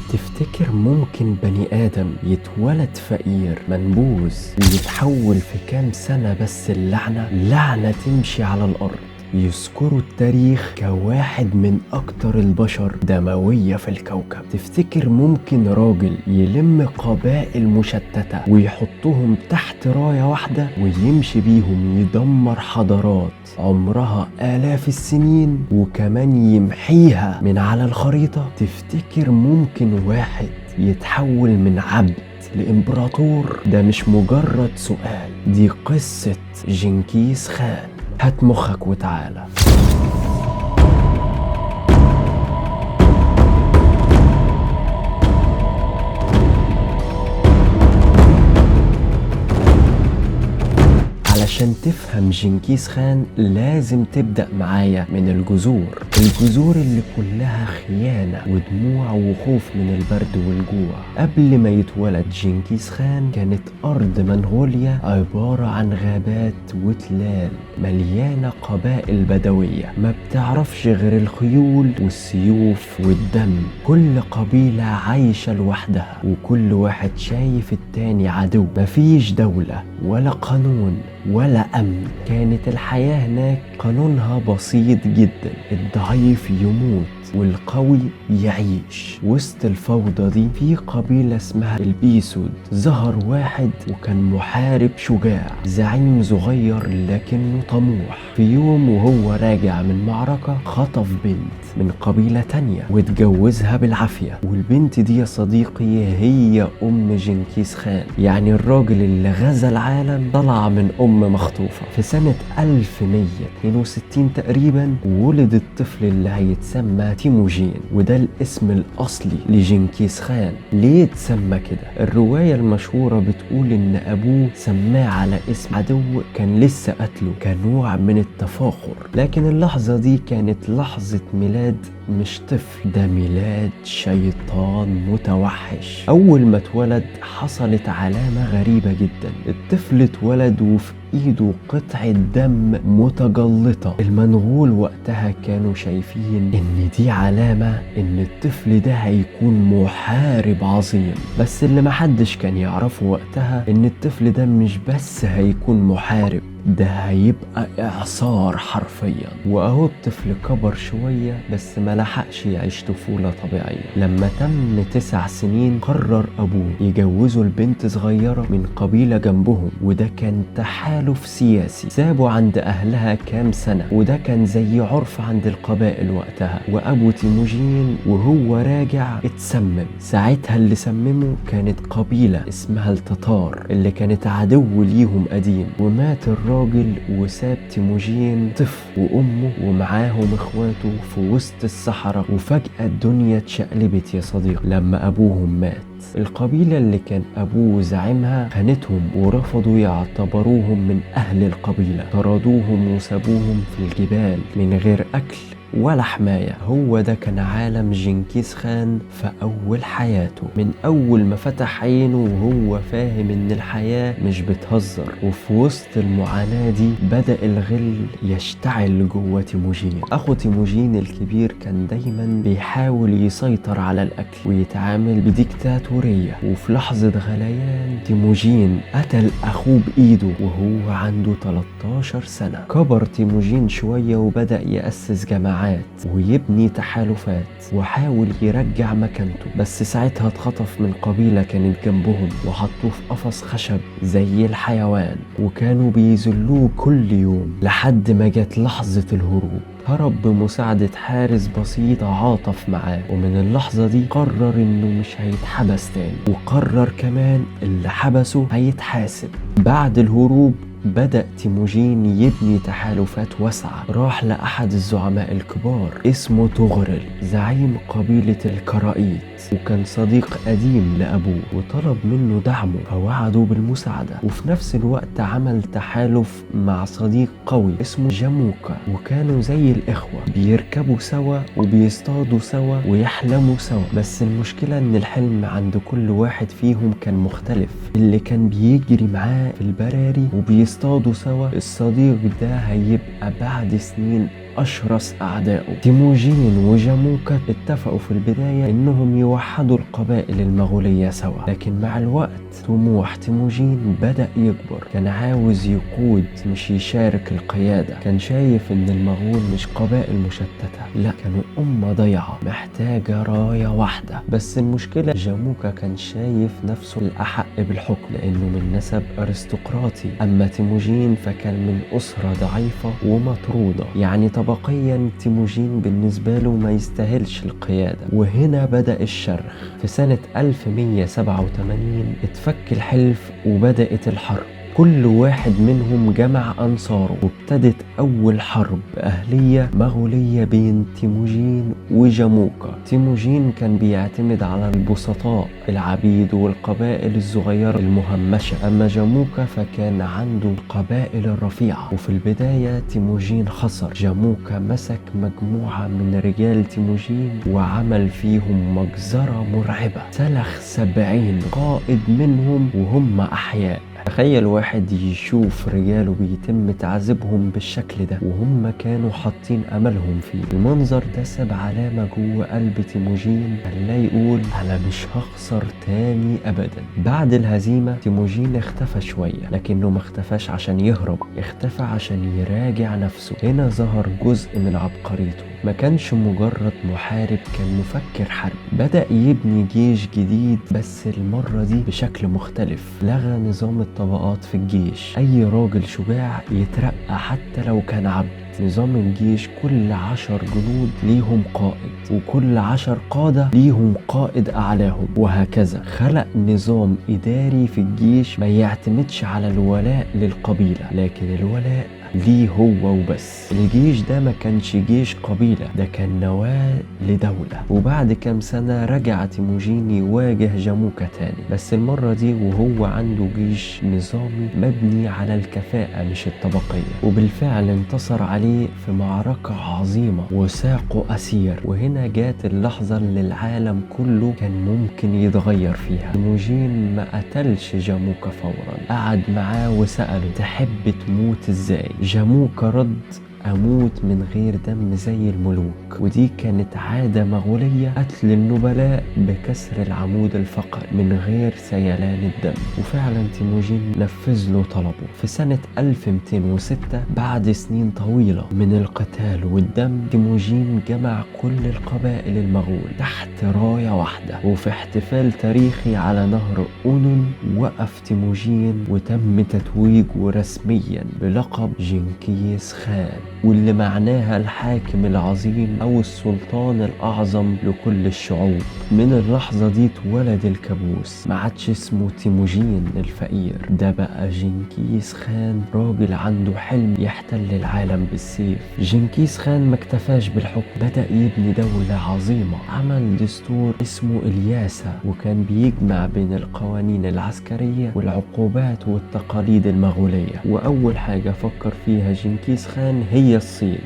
تفتكر ممكن بني آدم يتولد فقير منبوذ ويتحول في كام سنة بس لعنة تمشي على الأرض؟ يذكروا التاريخ كواحد من أكتر البشر دموية في الكوكب. تفتكر ممكن راجل يلم قبائل مشتتة ويحطهم تحت راية واحدة ويمشي بيهم يدمر حضارات عمرها آلاف السنين وكمان يمحيها من على الخريطة؟ تفتكر ممكن واحد يتحول من عبد لإمبراطور؟ ده مش مجرد سؤال، دي قصة جنكيز خان. هات مخك وتعالى. علشان تفهم جنكيز خان لازم تبدأ معايا من الجذور اللي كلها خيانة ودموع وخوف من البرد والجوع. قبل ما يتولد جنكيز خان كانت أرض منغوليا عبارة عن غابات وتلال مليانة قبائل بدوية ما بتعرفش غير الخيول والسيوف والدم. كل قبيلة عايشة لوحدها وكل واحد شايف التاني عدو. مفيش دولة ولا قانون ولا أمن. كانت الحياة هناك قانونها بسيط جدا، الضعيف يموت والقوي يعيش. وسط الفوضى دي في قبيلة اسمها البيسود ظهر واحد وكان محارب شجاع، زعيم صغير لكنه طموح. في يوم وهو راجع من معركة خطف بنت من قبيلة تانية واتجوزها بالعافية. والبنت دي يا صديقي هي أم جنكيز خان، يعني الراجل اللي غزا العالم طلع من أم مخطوفة. في سنة 1162 تقريبا ولد الطفل اللي هيتسمى تيموجين، وده الاسم الأصلي لجنكيز خان. ليه اتسمى كده؟ الرواية المشهورة بتقول إن أبوه سماه على اسم عدو كان لسه قتله كنوع من التفاخر، لكن اللحظة دي كانت لحظة ميلاد مش طفل، ده ميلاد شيطان متوحش. أول ما اتولد حصلت علامة غريبة جدا، الطفل اتولد وفي ايده قطعة دم متجلطة. المنغول وقتها كانوا شايفين ان دي علامة ان الطفل ده هيكون محارب عظيم. بس اللي محدش كان يعرفه وقتها ان الطفل ده مش بس هيكون محارب، ده هيبقى إعصار حرفيا. وأهو الطفل كبر شوية بس ما لحقش يعيش طفولة طبيعية. لما تم 9 سنين قرر أبوه يجوزه البنت صغيرة من قبيلة جنبهم، وده كان تحالف سياسي. سابوا عند أهلها كام سنة وده كان زي عرف عند القبائل وقتها. وأبو تيموجين وهو راجع اتسمم. ساعتها اللي سممه كانت قبيلة اسمها التتار اللي كانت عدو ليهم قديم. ومات الراجل وساب تيموجين طفل وأمه ومعاهم إخواته في وسط الصحراء. وفجأة الدنيا اتشقلبت يا صديق لما أبوهم مات. القبيلة اللي كان أبوه زعيمها خانتهم ورفضوا يعتبروهم من أهل القبيلة، طردوهم وسابوهم في الجبال من غير أكل ولا حماية. هو ده كان عالم جنكيز خان في أول حياته. من أول ما فتح عينه وهو فاهم إن الحياة مش بتهزر. وفي وسط المعاناة دي بدأ الغل يشتعل جوه تيموجين. أخو تيموجين الكبير كان دايما بيحاول يسيطر على الأكل ويتعامل بديكتاتورية. وفي لحظة غليان تيموجين قتل أخوه بإيده وهو عنده 13 سنة. كبر تيموجين شوية وبدأ يأسس جماعات ويبني تحالفات وحاول يرجع مكانته. بس ساعتها اتخطف من قبيلة كانت جنبهم وحطوه في قفص خشب زي الحيوان، وكانوا بيذلوه كل يوم لحد ما جت لحظة الهروب. هرب بمساعدة حارس بسيط تعاطف معاه، ومن اللحظة دي قرر انه مش هيتحبس تاني، وقرر كمان اللي حبسه هيتحاسب. بعد الهروب بدأ تيموجين يبني تحالفات واسعة. راح لأحد الزعماء الكبار اسمه طغرل زعيم قبيلة الكرائيت، وكان صديق قديم لأبوه وطلب منه دعمه فوعده بالمساعدة. وفي نفس الوقت عمل تحالف مع صديق قوي اسمه جاموكا، وكانوا زي الإخوة بيركبوا سوا وبيصطادوا سوا ويحلموا سوا. بس المشكلة ان الحلم عند كل واحد فيهم كان مختلف. اللي كان بيجري معاه في البراري وبيصطادوا سوا الصديق ده هيبقى بعد سنين أشرس أعدائه. تيموجين وجاموكا اتفقوا في البداية إنهم يوحدوا القبائل المغولية سوا، لكن مع الوقت طموح تيموجين بدأ يكبر. كان عاوز يقود مش يشارك القيادة. كان شايف إن المغول مش قبائل مشتتة، لا، كانوا أمة ضيعة محتاجة راية واحدة. بس المشكلة جاموكا كان شايف نفسه الأحق بالحكم لأنه من نسب أرستقراطي، أما تيموجين فكان من أسرة ضعيفة ومطرودة، يعني طبقيا تيموجين بالنسبة له ما يستاهلش القيادة. وهنا بدأ الشرخ. في سنة 1187 اتفك الحلف وبدأت الحرب. كل واحد منهم جمع أنصاره، وابتدت أول حرب أهلية مغولية بين تيموجين وجاموكا. تيموجين كان بيعتمد على البسطاء، العبيد والقبائل الصغيرة المهمشة، أما جاموكا فكان عنده القبائل الرفيعة. وفي البداية تيموجين خسر. جاموكا مسك مجموعة من رجال تيموجين وعمل فيهم مجزرة مرعبة، سلخ 70 قائد منهم وهم أحياء. تخيل واحد يشوف رجاله بيتم تعذيبهم بالشكل ده وهم كانوا حاطين املهم فيه. المنظر ده ساب علامة جوه قلب تيموجين، خلاه يقول انا مش هخسر تاني ابدا. بعد الهزيمة تيموجين اختفى شوية، لكنه ما اختفاش عشان يهرب، اختفى عشان يراجع نفسه. هنا ظهر جزء من عبقريته. ما كانش مجرد محارب، كان مفكر حرب. بدأ يبني جيش جديد، بس المرة دي بشكل مختلف. لغى نظام الطبقات في الجيش، أي راجل شجاع يترقى حتى لو كان عبد. نظام الجيش كل 10 جنود ليهم قائد، وكل 10 قادة ليهم قائد أعلاهم، وهكذا. خلق نظام إداري في الجيش ما يعتمدش على الولاء للقبيلة، لكن الولاء ليه هو وبس. الجيش ده ما كانش جيش قبيلة، ده كان نواة لدولة. وبعد كام سنة رجع تيموجين يواجه جاموكا تاني، بس المرة دي وهو عنده جيش نظامي مبني على الكفاءة مش الطبقية. وبالفعل انتصر عليه في معركة عظيمة وساقه أسير. وهنا جات اللحظة اللي العالم كله كان ممكن يتغير فيها. تيموجين ما قتلش جاموكا فورا، قعد معاه وسأله تحب تموت ازاي؟ جاموكا رد أموت من غير دم زي الملوك. ودي كانت عادة مغولية، قتل النبلاء بكسر العمود الفقري من غير سيلان الدم. وفعلا تيموجين نفذ له طلبه. في سنة 1206 بعد سنين طويلة من القتال والدم، تيموجين جمع كل القبائل المغول تحت راية واحدة. وفي احتفال تاريخي على نهر أونون وقف تيموجين وتم تتويجه رسميا بلقب جنكيز خان، واللي معناها الحاكم العظيم أو السلطان الأعظم لكل الشعوب. من اللحظة دي اتولد الكابوس، ما عادش اسمه تيموجين الفقير، ده بقى جنكيز خان، راجل عنده حلم يحتل العالم بالسيف. جنكيز خان ما اكتفاش بالحكم، بدأ يبني دولة عظيمة. عمل دستور اسمه الياسا، وكان بيجمع بين القوانين العسكرية والعقوبات والتقاليد المغولية. وأول حاجة فكر فيها جنكيز خان هي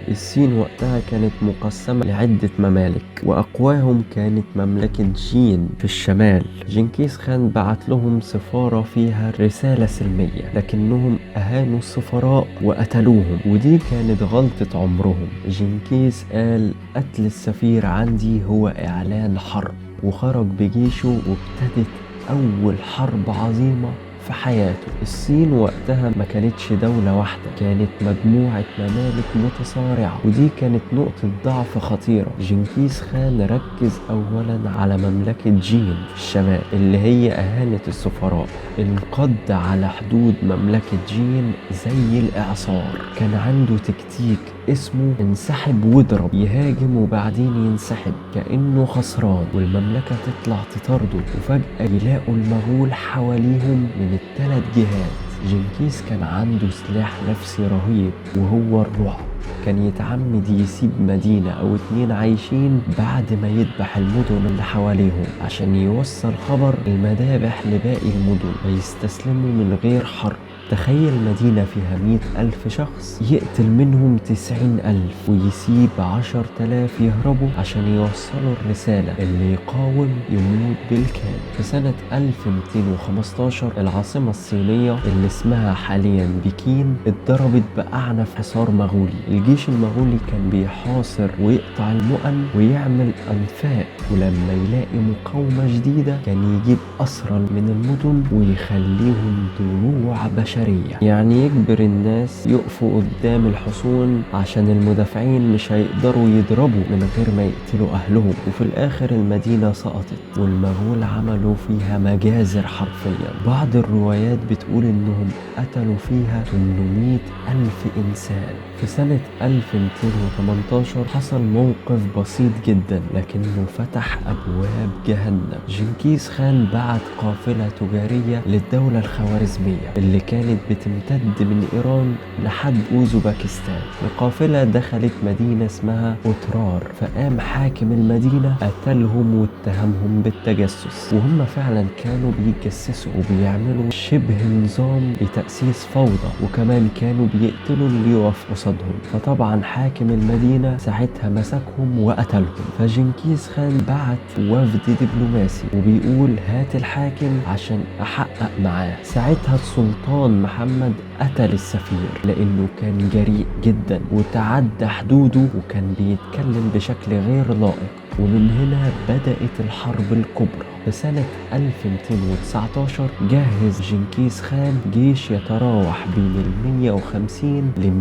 الصين وقتها كانت مقسمة لعدة ممالك، وأقواهم كانت مملكة جين في الشمال. جنكيز خان بعت لهم سفارة فيها رسالة سلمية، لكنهم أهانوا السفراء وقتلوهم، ودي كانت غلطة عمرهم. جنكيز قال قتل السفير عندي هو إعلان حرب، وخرج بجيشه وابتدت أول حرب عظيمة في حياته. الصين وقتها ما كانتش دولة واحدة، كانت مجموعة ممالك متصارعة، ودي كانت نقطة ضعف خطيرة. جنكيز خان ركز أولا على مملكة جين في الشمال اللي هي أهانت السفراء، انقض على حدود مملكة جين زي الإعصار. كان عنده تكتيك اسمه انسحب واضرب، يهاجم وبعدين ينسحب كأنه خسران والمملكة تطلع تطارده، وفجأة يلاقوا المغول حواليهم من الثلاث جهات. جنكيز كان عنده سلاح نفسي رهيب وهو الرعب. كان يتعمد يسيب مدينة أو 2 عايشين بعد ما يذبح المدن اللي حواليهم عشان يوصل خبر المذابح لباقي المدن ويستسلموا من غير حرب. تخيل مدينة فيها 100,000 شخص يقتل منهم 90,000 ويسيب 10,000 يهربوا عشان يوصلوا الرسالة: اللي يقاوم يموت بالكامل. في سنة 1215 العاصمة الصينية اللي اسمها حاليا بكين اتضربت بأعنف حصار مغولي. الجيش المغولي كان بيحاصر ويقطع المؤن ويعمل أنفاق، ولما يلاقي مقاومة جديدة كان يجيب أسرى من المدن ويخليهم دروع بشرية، يعني يجبر الناس يقفوا قدام الحصون عشان المدافعين مش هيقدروا يضربوا من غير ما يقتلوا أهلهم. وفي الآخر المدينة سقطت والمغول عملوا فيها مجازر حرفيا. بعض الروايات بتقول إنهم قتلوا فيها 800,000 إنسان. في سنة 1218 حصل موقف بسيط جدا لكنه فتح أبواب جهنم. جنكيز خان بعت قافلة تجارية للدولة الخوارزمية اللي كانت بتمتد من إيران لحد أوزبكستان. القافلة دخلت مدينة اسمها أوترار، فقام حاكم المدينة قتلهم واتهمهم بالتجسس، وهم فعلا كانوا بيتجسسوا وبيعملوا شبه نظام لتأسيس فوضى، وكمان كانوا بيقتلوا اللي يقف قصادهم. فطبعا حاكم المدينة ساعتها مسكهم وقتلهم. فجنكيز خان بعت وفد دبلوماسي وبيقول: هات الحاكم عشان أحقق معاه. ساعتها السلطان محمد قتل السفير لأنه كان جريء جدا وتعدى حدوده وكان بيتكلم بشكل غير لائق. ومن هنا بدأت الحرب الكبرى. في سنة 1219 جهز جنكيز خان جيش يتراوح بين 150 ل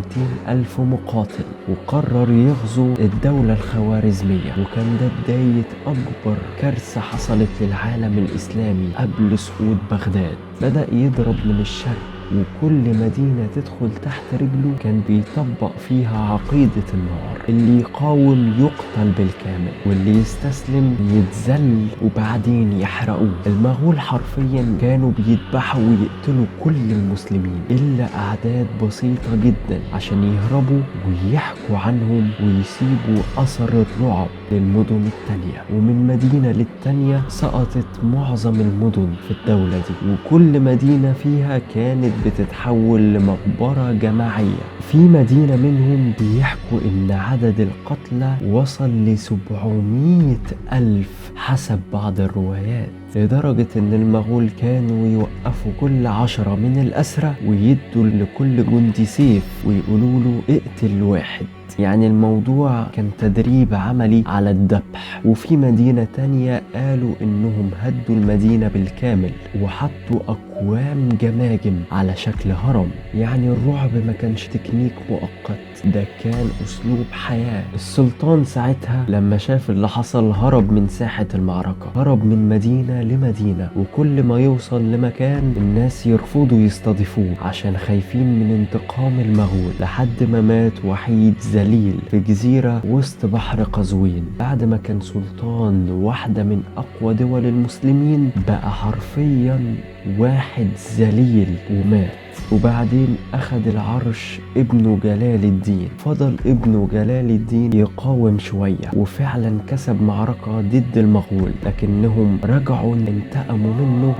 200,000 مقاتل، وقرر يغزو الدولة الخوارزمية. وكان ده بداية أكبر كارثة حصلت للعالم الإسلامي قبل سقوط بغداد. بدأ يضرب من الشرق، وكل مدينة تدخل تحت رجله كان بيطبق فيها عقيدة النار: اللي يقاوم يقتل بالكامل واللي يستسلم يتذل وبعدين يحرقوه. المغول حرفيا كانوا بيذبحوا ويقتلوا كل المسلمين إلا أعداد بسيطة جدا عشان يهربوا ويحكوا عنهم ويسيبوا أثر الرعب للمدن التانية. ومن مدينة للتانية سقطت معظم المدن في الدولة دي، وكل مدينة فيها كانت بتتحول لمقبرة جماعية. في مدينة منهم بيحكوا إن عدد القتلى وصل ل700,000 حسب بعض الروايات، لدرجة إن المغول كانوا يوقفوا كل 10 من الأسرى ويدوا لكل جندي سيف ويقولوا له: اقتل واحد. يعني الموضوع كان تدريب عملي على الذبح. وفي مدينة تانية قالوا إنهم هدوا المدينة بالكامل وحطوا أكوام جماجم على شكل هرم. يعني الرعب ما كانش تكنيك مؤقت، ده كان أسلوب حياة. السلطان ساعتها لما شاف اللي حصل هرب من ساحة المعركة، هرب من مدينة لمدينة، وكل ما يوصل لمكان الناس يرفضوا يستضيفوه عشان خايفين من انتقام المغول، لحد ما مات وحيد ذليل في جزيرة وسط بحر قزوين. بعد ما كان سلطان واحدة من أقوى دول المسلمين بقى حرفيا واحد ذليل ومات. وبعدين أخذ العرش ابنه جلال الدين. فضل ابنه جلال الدين يقاوم شوية وفعلا كسب معركة ضد المغول، لكنهم رجعوا انتقموا منه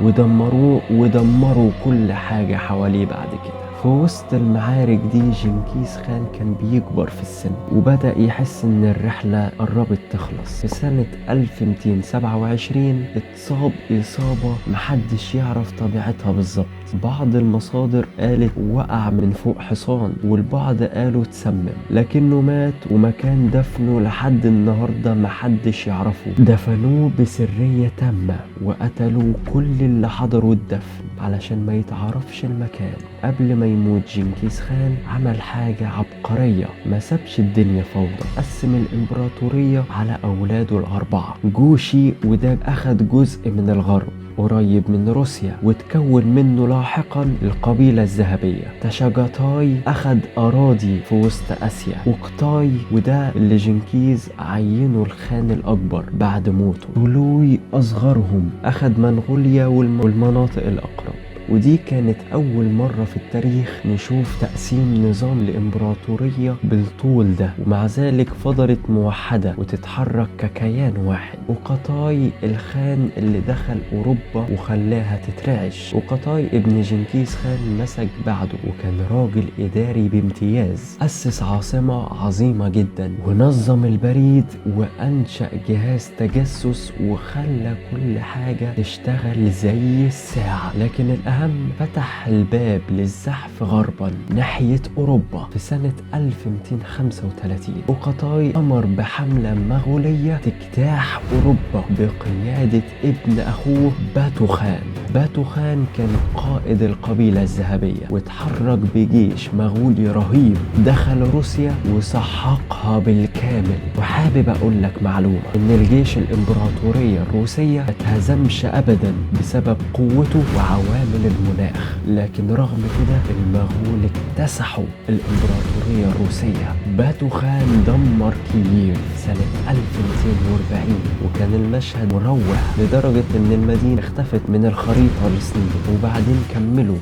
ودمروا كل حاجة حواليه بعد كده. في وسط المعارك دي جنكيز خان كان بيكبر في السن وبدأ يحس ان الرحلة قربت تخلص. في سنة 1227 اتصاب إصابة محدش يعرف طبيعتها بالظبط. بعض المصادر قالت وقع من فوق حصان، والبعض قالوا تسمم، لكنه مات ومكان دفنه لحد النهاردة محدش يعرفه. دفنوه بسرية تامة وقتلوا كل اللي حضروا الدفن علشان ما يتعرفش المكان. قبل ما يموت جنكيز خان عمل حاجة عبقرية، ما سابش الدنيا فوضى، قسم الإمبراطورية على أولاده الأربعة. جوشي وده أخد جزء من الغرب قريب من روسيا وتكون منه لاحقا القبيلة الذهبية. تشاجاتاي أخد أراضي في وسط آسيا. وقتاي وده اللي جنكيز عينه الخان الأكبر بعد موته. تولوي أصغرهم أخد منغوليا والمناطق الأقرب. ودي كانت أول مرة في التاريخ نشوف تقسيم نظام الإمبراطورية بالطول ده، ومع ذلك فضلت موحدة وتتحرك ككيان واحد. وقطاي الخان اللي دخل أوروبا وخلاها تترعش، وقطاي ابن جنكيز خان مسك بعده وكان راجل إداري بامتياز، أسس عاصمة عظيمة جدا ونظم البريد وأنشأ جهاز تجسس وخلى كل حاجة تشتغل زي الساعة. لكن الأهم فتح الباب للزحف غربا ناحية أوروبا في سنة 1235. وقطاي أمر بحملة مغولية تجتاح أوروبا بقيادة ابن أخوه باتو خان. باتو خان كان قائد القبيلة الذهبية واتحرك بجيش مغولي رهيب، دخل روسيا وسحقها بالكامل. وحابب أقول لك معلومة إن الجيش الإمبراطورية الروسية ما اتهزمش أبدا بسبب قوته وعوامل المناخ، لكن رغم كده المغول اكتسحوا الإمبراطورية الروسية. باتو خان دمر كييف سنة 1240 وكان المشهد مروع لدرجة إن المدينة اختفت من الخريطة لسنين. وبعدين كمل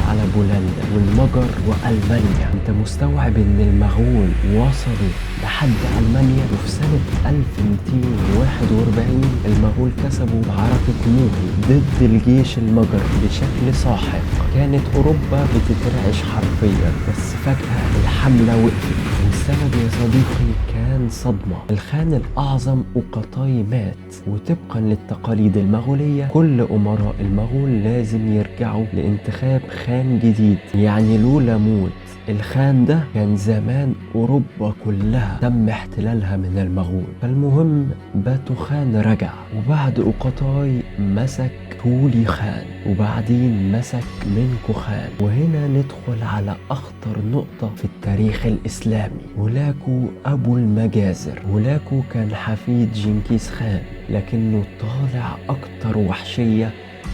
على بولندا والمجر وألمانيا. انت مستوعب ان المغول وصلوا لحد ألمانيا؟ وفي سنة 1241 المغول كسبوا معركة موهي ضد الجيش المجر بشكل ساحق. كانت أوروبا بتترعش حرفيا، بس فجأة الحملة وقفت، والسبب يا صديقي كان صدمة. الخان الأعظم أوقطاي مات، وطبقا للتقاليد المغولية كل أمراء المغول لازم يرجعوا لانتخاب خان جديد. يعني لولا موت الخان ده كان زمان أوروبا كلها تم احتلالها من المغول. فالمهم باتو خان رجع، وبعد أوقطاي مسك تولي خان، وبعدين مسك منكو خان. وهنا ندخل على أخطر نقطة في التاريخ الإسلامي، هولاكو أبو المجازر. هولاكو كان حفيد جنكيز خان، لكنه طالع أكتر وحشية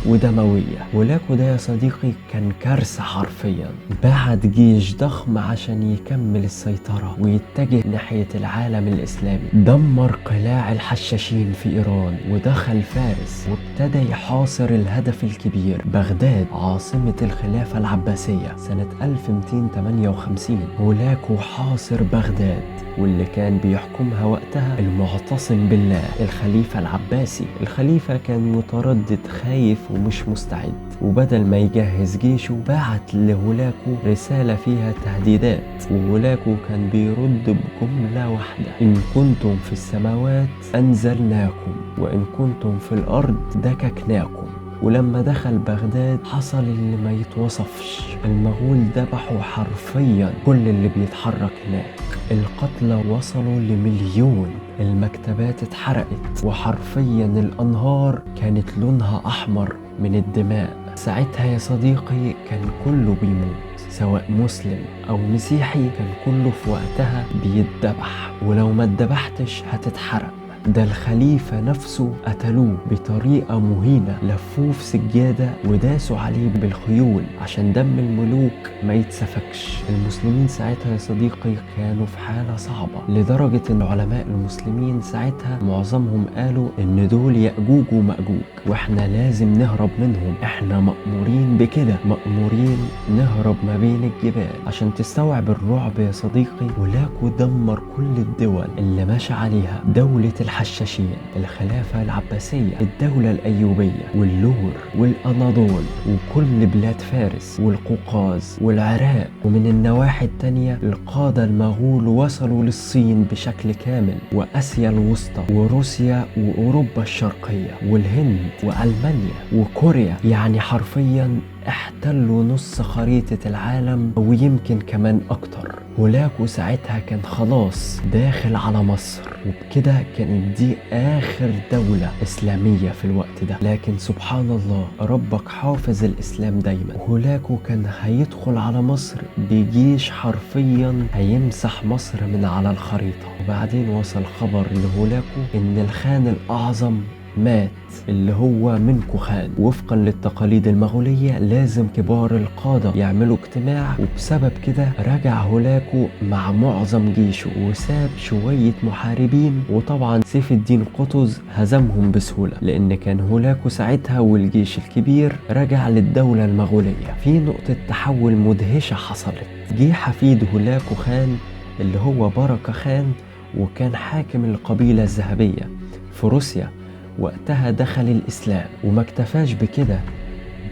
ودموية. هولاكو ده يا صديقي كان كارثة حرفيا. بعت جيش ضخم عشان يكمل السيطرة ويتجه ناحية العالم الإسلامي. دمر قلاع الحشاشين في إيران ودخل فارس، وابتدى يحاصر الهدف الكبير بغداد عاصمة الخلافة العباسية سنة 1258. هولاكو حاصر بغداد، واللي كان بيحكمها وقتها المعتصم بالله الخليفة العباسي. الخليفة كان متردد خايف ومش مستعد، وبدل ما يجهز جيشه بعت لهولاكو رسالة فيها تهديدات. وهولاكو كان بيرد بجملة واحدة: إن كنتم في السماوات أنزلناكم، وإن كنتم في الأرض دككناكم. ولما دخل بغداد حصل اللي ما يتوصفش. المغول ذبحوا حرفيا كل اللي بيتحرك هناك. القتلى وصلوا ل1,000,000. المكتبات اتحرقت، وحرفيا الأنهار كانت لونها أحمر من الدماء. ساعتها يا صديقي كان كله بيموت، سواء مسلم أو مسيحي، كان كله في وقتها بيتذبح، ولو ما اتذبحتش هتتحرق. ده الخليفة نفسه قتلوه بطريقة مهينة، لفوه في سجادة وداسوا عليه بالخيول عشان دم الملوك ما يتسفكش. المسلمين ساعتها يا صديقي كانوا في حالة صعبة، لدرجة ان علماء المسلمين ساعتها معظمهم قالوا ان دول يأجوج ومأجوج واحنا لازم نهرب منهم، احنا مأمورين بكده، مأمورين نهرب ما بين الجبال. عشان تستوعب الرعب يا صديقي، هولاكو دمر كل الدول اللي ماشى عليها دولة الحشاشين، الخلافة العباسية، الدولة الأيوبية، واللور والأناضول، وكل بلاد فارس والقوقاز والعراق. ومن النواحي التانية القادة المغول وصلوا للصين بشكل كامل، وآسيا الوسطى، وروسيا، وأوروبا الشرقية، والهند، وألمانيا، وكوريا. يعني حرفيا احتلوا نص خريطة العالم ويمكن كمان أكتر. هولاكو ساعتها كان خلاص داخل على مصر، وبكده كانت دي آخر دولة إسلامية في الوقت ده. لكن سبحان الله ربك حافظ الإسلام دايما. هولاكو كان هيدخل على مصر بجيش حرفيا هيمسح مصر من على الخريطة. وبعدين وصل خبر لهولاكو إن الخان الأعظم مات اللي هو منكو خان. وفقا للتقاليد المغولية لازم كبار القادة يعملوا اجتماع، وبسبب كده رجع هولاكو مع معظم جيشه وساب شوية محاربين، وطبعا سيف الدين قطز هزمهم بسهولة لان كان هولاكو ساعتها والجيش الكبير رجع للدولة المغولية. في نقطة تحول مدهشة حصلت، جه حفيد هولاكو خان اللي هو بركة خان، وكان حاكم القبيلة الذهبية في روسيا. وقتها دخل الإسلام، وما اكتفاش بكده،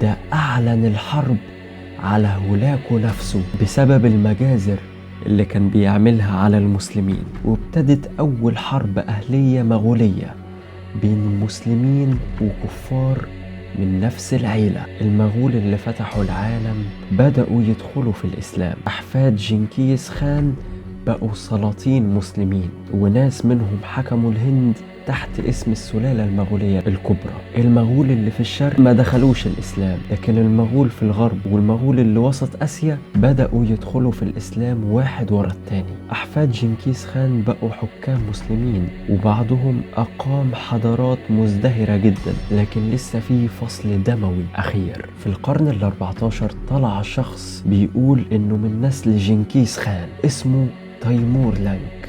ده أعلن الحرب على هولاكو نفسه بسبب المجازر اللي كان بيعملها على المسلمين. وابتدت أول حرب أهلية مغولية بين مسلمين وكفار من نفس العيلة. المغول اللي فتحوا العالم بدأوا يدخلوا في الإسلام. أحفاد جنكيز خان بقوا سلاطين مسلمين، وناس منهم حكموا الهند تحت اسم السلالة المغولية الكبرى. المغول اللي في الشرق ما دخلوش الإسلام، لكن المغول في الغرب والمغول اللي وسط آسيا بدأوا يدخلوا في الإسلام واحد ورا التاني. أحفاد جنكيز خان بقوا حكام مسلمين، وبعضهم أقام حضارات مزدهرة جدا، لكن لسه في فصل دموي أخير. في القرن ال14 طلع شخص بيقول إنه من نسل جنكيز خان اسمه تيمور لانك،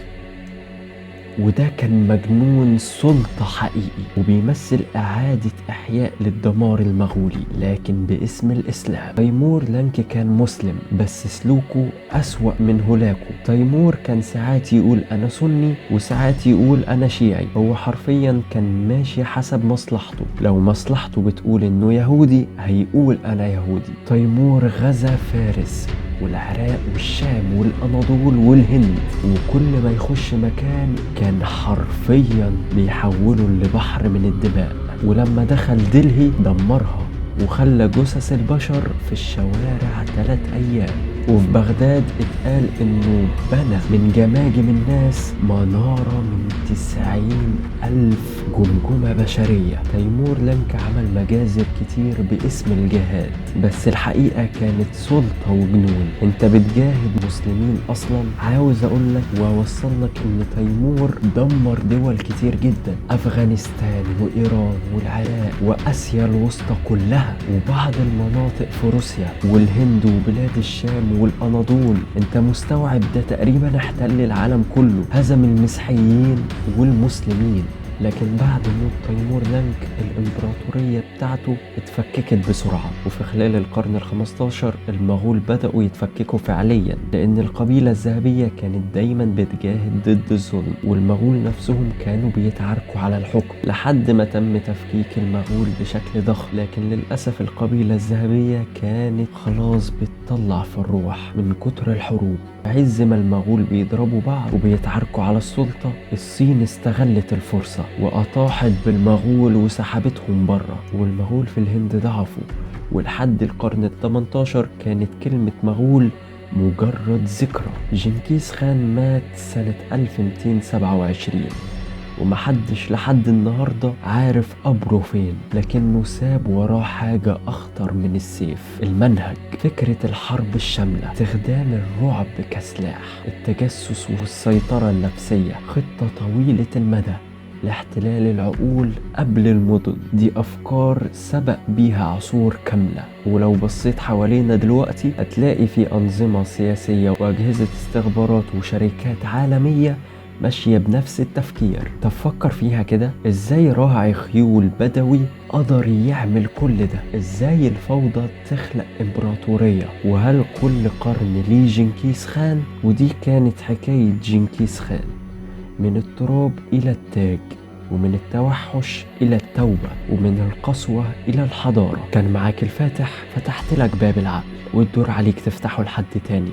وده كان مجنون سلطة حقيقي وبيمثل إعادة إحياء للدمار المغولي لكن باسم الإسلام. تيمور لانك كان مسلم بس سلوكه أسوأ من هولاكو. تيمور كان ساعات يقول أنا سني وساعات يقول أنا شيعي، هو حرفيا كان ماشي حسب مصلحته. لو مصلحته بتقول إنه يهودي هيقول أنا يهودي. تيمور غزا فارس والعراق والشام والأناضول والهند، وكل ما يخش مكان كان حرفيا بيحوله لبحر من الدماء. ولما دخل دلهي دمرها وخلى جثث البشر في الشوارع 3 أيام. وفي بغداد اتقال انه بنى من جماجم الناس منارة من 90,000 جمجمة بشرية. تيمور لانك عمل مجازر كتير باسم الجهاد، بس الحقيقة كانت سلطة وجنون. انت بتجاهد مسلمين اصلا. عاوز اقولك واوصلك ان تيمور دمر دول كتير جدا، افغانستان وايران والعراق واسيا الوسطى كلها، وبعض المناطق في روسيا والهند وبلاد الشام والأناضول. انت مستوعب ده تقريبا احتل العالم كله، هزم المسيحيين والمسلمين. لكن بعد موت تيمور لانك الامبراطورية بتاعته اتفككت بسرعة، وفي خلال القرن ال15 المغول بدأوا يتفككوا فعليا، لان القبيلة الذهبية كانت دايما بتجاهد ضد الظلم، والمغول نفسهم كانوا بيتعاركوا على الحكم لحد ما تم تفكيك المغول بشكل ضخم. لكن للأسف القبيلة الذهبية كانت خلاص بتطلع في الروح من كتر الحروب. عز ما المغول بيضربوا بعض وبيتعاركوا على السلطة، الصين استغلت الفرصة وأطاحت بالمغول وسحبتهم بره، والمغول في الهند ضعفوا. ولحد القرن ال18 كانت كلمة مغول مجرد ذكرى. جنكيز خان مات سنة 1227 ومحدش لحد النهاردة عارف قبره فين، لكنه ساب وراه حاجة أخطر من السيف: المنهج. فكرة الحرب الشاملة، استخدام الرعب كسلاح، التجسس والسيطرة النفسية، خطة طويلة المدى لاحتلال العقول قبل المدن. دي أفكار سبق بيها عصور كاملة، ولو بصيت حوالينا دلوقتي هتلاقي في أنظمة سياسية وأجهزة استخبارات وشركات عالمية ماشية بنفس التفكير. طب فكر فيها كده، ازاي راعي خيول بدوي قدر يعمل كل ده؟ ازاي الفوضى تخلق امبراطورية؟ وهل كل قرن ليه جنكيز خان؟ ودي كانت حكاية جنكيز خان، من التراب إلى التاج، ومن التوحش إلى التوبة، ومن القسوة إلى الحضارة. كان معاك الفاتح، فتحت لك باب العقل، والدور عليك تفتحه لحد تاني.